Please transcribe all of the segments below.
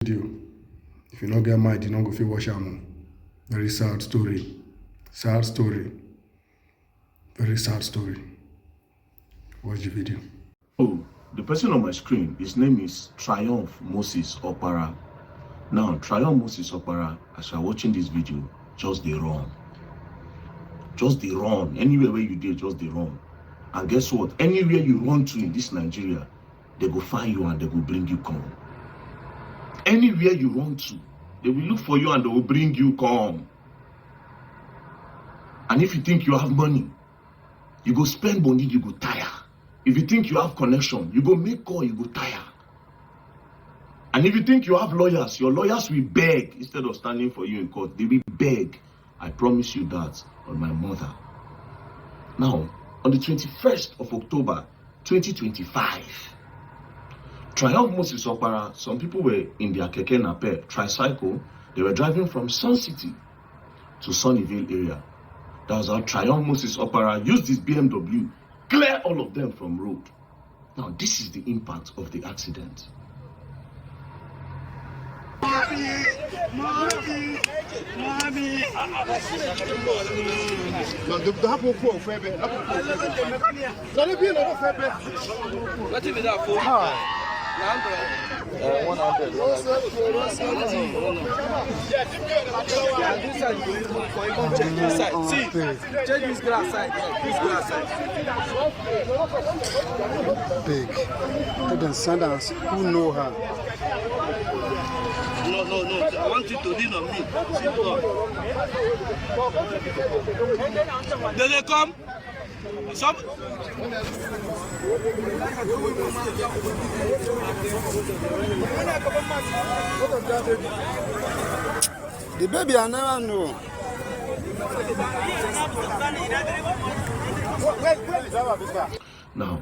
Video. If you not get mind, you not go fit watch am. Very sad story. Sad story. Very sad story. Watch the video. Oh, the person on my screen, his name is Triumph Moses Opara. Now, Triumph Moses Opara, as you're watching this video, just dey run. Just dey run. Anywhere where you dey, just dey run. And guess what? Anywhere you run to in this Nigeria, they go find you and they go bring you come. Anywhere you run to, they will look for you and they will bring you come. And if you think you have money, you go spend money, you go tire. If you think you have connection, you go make call, you go tire. And if you think you have lawyers, your lawyers will beg instead of standing for you in court. They will beg. I promise you that on my mother. Now, on the 21st of October, 2025, Triumph Moses Opara, some people were in their keke napep, tricycle. They were driving from Sun City to Sunnyvale area. That was how Triumph Moses Opara used his BMW, clear all of them from road. Now, this is the impact of the accident. Mommy. See, check this glass side. This glass side. Big. Put them sandals. Who know her? No. I want you to lean on me. Did they come? Some. The baby I never know. Now,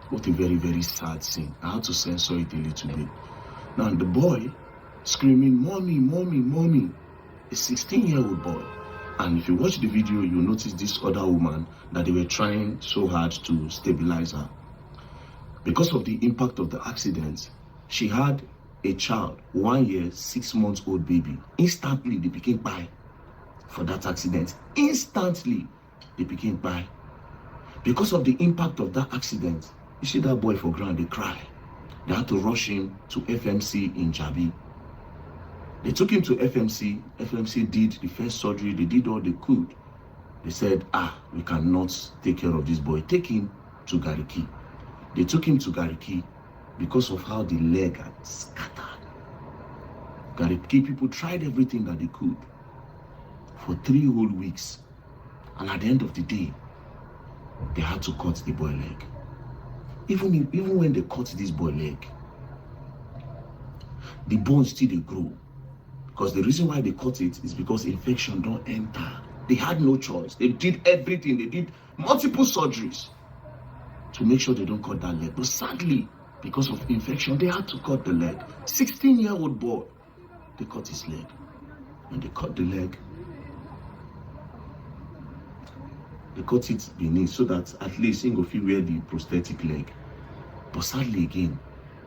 what a very, very sad scene. I had to censor it a little bit. Now, the boy screaming, "Mommy, mommy, mommy," a 16-year-old boy. And if you watch the video, you'll notice this other woman that they were trying so hard to stabilize her. Because of the impact of the accident, she had a child, 1 year, 6 months old baby. Instantly, they became by for that accident. Instantly, they became by. Because of the impact of that accident, you see that boy for ground, they cry. They had to rush him to FMC in Jabi. They took him to FMC. FMC did the first surgery. They did all they could. They said, we cannot take care of this boy. Take him to Gariki. They took him to Gariki because of how the leg had scattered. Gariki people tried everything that they could for 3 whole weeks. And at the end of the day, they had to cut the boy leg. Even when they cut this boy leg, the bones still they grow. Because the reason why they cut it is because infection don't enter. They had no choice. They did everything. They did multiple surgeries to make sure they don't cut that leg. But sadly, because of infection, they had to cut the leg. 16-year-old boy, they cut his leg. When they cut the leg, they cut it beneath so that at least he go fit wear the prosthetic leg. But sadly again,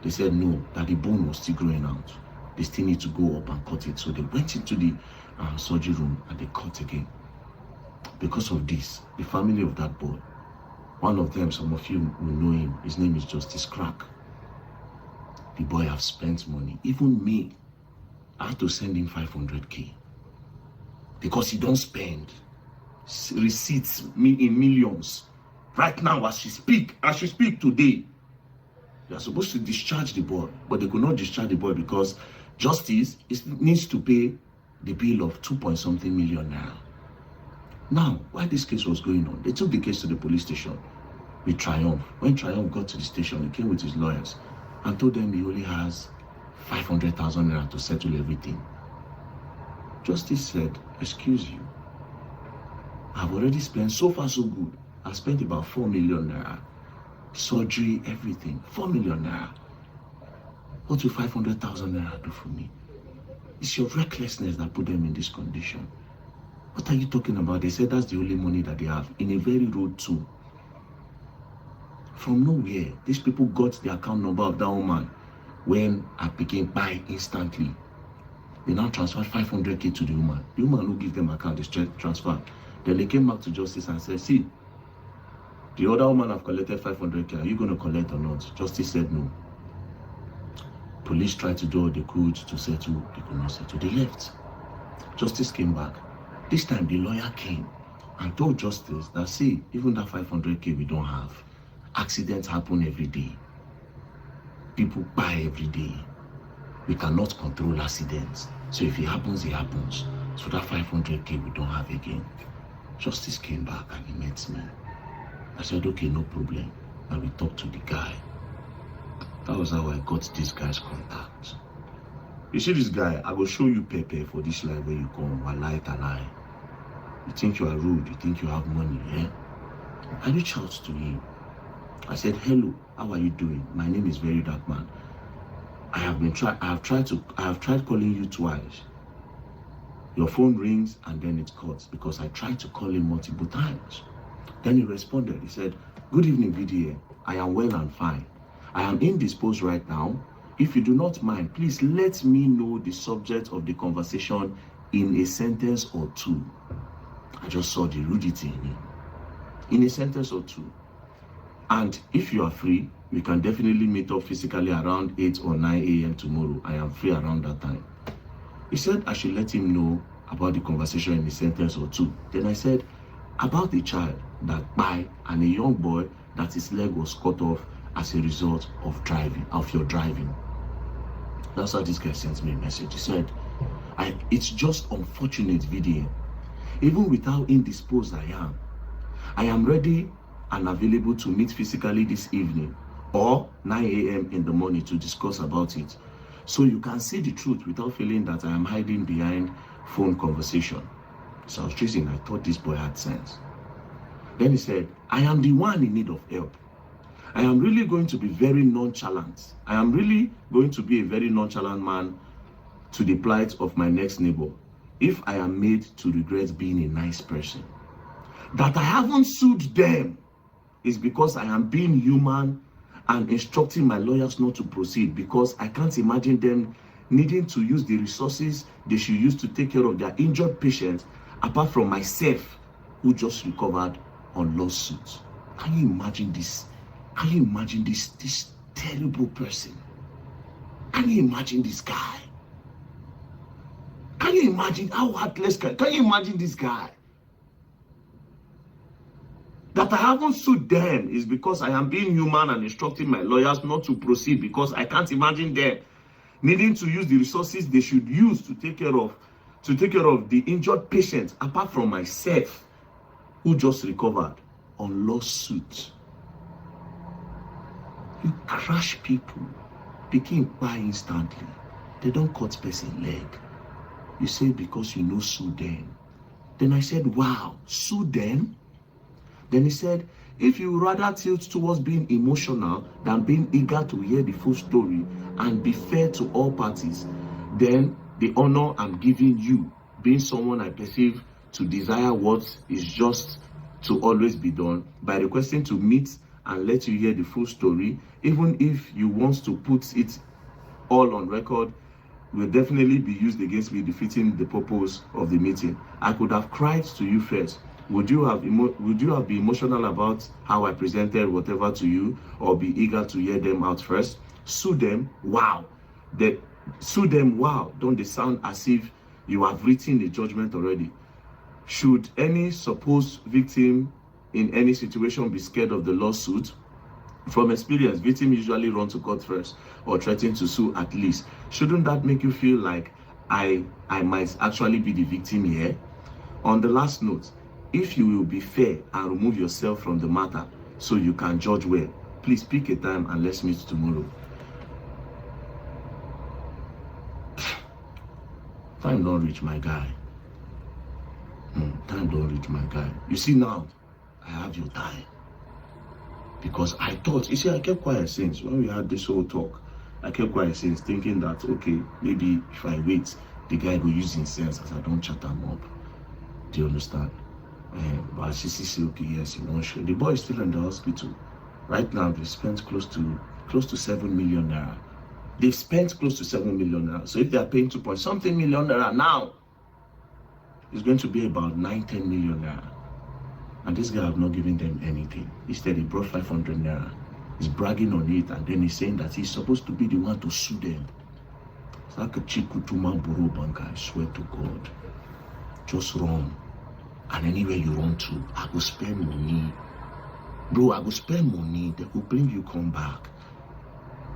they said no, that the bone was still growing out. They still need to go up and cut it. So they went into the surgery room and they cut again. Because of this, the family of that boy, one of them, some of you will know him, his name is Justice Crack. The boy have spent money. Even me, I had to send him 500K. Because he don't spend receipts in millions. Right now, as we speak today, they are supposed to discharge the boy, but they could not discharge the boy because justice needs to pay the bill of 2-point-something million naira. Now, while this case was going on, they took the case to the police station with Triumph. When Triumph got to the station, he came with his lawyers and told them he only has 500,000 naira to settle everything. Justice said, "Excuse you, I've already spent so far so good. I've spent about 4 million naira. Surgery, everything, 4 million naira. What will 500,000 naira do for me? It's your recklessness that put them in this condition. What are you talking about?" They said that's the only money that they have in a very road too. From nowhere, these people got the account number of that woman when I became buy instantly. They now transferred 500k to the woman. The woman who give them account, they transfer. Then they came back to justice and said, see, the other woman have collected 500k. Are you going to collect or not? Justice said no. Police tried to do all they could to settle. They could not settle. They left. Justice came back. This time the lawyer came and told justice that, see, even that 500k we don't have. Accidents happen every day. People buy every day. We cannot control accidents. So if it happens, it happens. So that 500k we don't have again. Justice came back and he met me. I said, okay, no problem. And we talked to the guy. That was how I got this guy's contact. You see this guy, I will show you Pepe for this life where you come. Lie. You think you are rude, you think you have money, eh? I reached out to him. I said, hello, how are you doing? My name is Very Dark Man. I have tried calling you twice. Your phone rings and then it cuts because I tried to call him multiple times. Then he responded. He said, good evening, VDA. I am well and fine. I am indisposed right now. If you do not mind, please let me know the subject of the conversation in a sentence or two. I just saw the rudity in him. In a sentence or two. And if you are free, we can definitely meet up physically around 8 or 9 a.m. tomorrow. I am free around that time. He said I should let him know about the conversation in a sentence or two. Then I said, about the child that died and a young boy that his leg was cut off as a result of your driving. That's how this guy sent me a message. He said, it's just unfortunate, VDA. Even with how indisposed I am ready and available to meet physically this evening or 9 a.m. in the morning to discuss about it. So you can see the truth without feeling that I am hiding behind phone conversation. So I was tracing, I thought this boy had sense. Then he said, I am the one in need of help. I am really going to be very nonchalant. I am really going to be a very nonchalant man to the plight of my next neighbor if I am made to regret being a nice person. That I haven't sued them is because I am being human and instructing my lawyers not to proceed, because I can't imagine them needing to use the resources they should use to take care of their injured patients apart from myself, who just recovered on lawsuits. Can you imagine this? Can you imagine this terrible person? Can you imagine this guy? Can you imagine how heartless can you imagine this guy? That I haven't sued them is because I am being human and instructing my lawyers not to proceed, because I can't imagine them needing to use the resources they should use to take care of the injured patients apart from myself, who just recovered on lawsuit. You crash people, begin by instantly. They don't cut person leg. You say because you know sue them. Then I said, wow, sue them? Then he said, if you rather tilt towards being emotional than being eager to hear the full story and be fair to all parties, then the honor I'm giving you, being someone I perceive to desire what is just to always be done, by requesting to meet and let you hear the full story, even if you want to put it all on record, will definitely be used against me, defeating the purpose of the meeting. I could have cried to you first. Would you have been emotional about how I presented whatever to you, or be eager to hear them out first? Sue them, wow. Sue them, wow. Don't they sound as if you have written a judgment already? Should any supposed victim in any situation be scared of the lawsuit? From experience, victims usually run to court first or threaten to sue at least. Shouldn't that make you feel like I might actually be the victim here? On the last note, if you will be fair and remove yourself from the matter so you can judge well, please pick a time and let's meet tomorrow. Time don't reach, my guy. Time don't reach, my guy. You see now, I have your time. Because I thought, you see, I kept quiet since when we had this whole talk. I kept quiet since, thinking that, okay, maybe if I wait, the guy will use his sense as I don't chat him up. Do you understand? But she said, okay, yes, he won't show. The boy is still in the hospital. Right now, they spent close to 7 million naira They've spent close to 7 million naira. So if they are paying 2 point something million naira now, it's going to be about 9-10 million naira. And this guy have not given them anything. Instead, he brought 500 naira. He's bragging on it, and then he's saying that he's supposed to be the one to sue them. It's like a Chikutuma Buru banker, I swear to God. Just run. And anywhere you run to, I will spend money. Bro, I will spend money. They will bring you come back.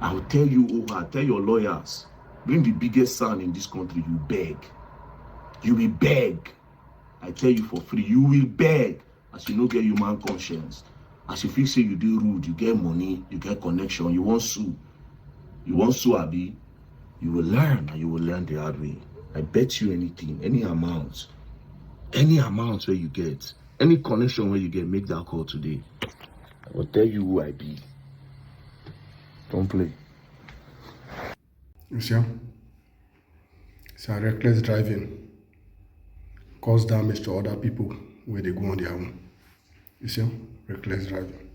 I will tell you, I'll tell your lawyers, bring the biggest son in this country, you beg. You will beg. I tell you for free, you will beg. As you no get human conscience. As you feel say you do rude, you get money, you get connection, you want sue. You want sue, Abi? You will learn, and you will learn the hard way. I bet you anything, any amount where you get, any connection where you get, make that call today. I will tell you who I be. Don't play. You see? It's a reckless driving. Cause damage to other people where they go on their own. You see? Reckless driving.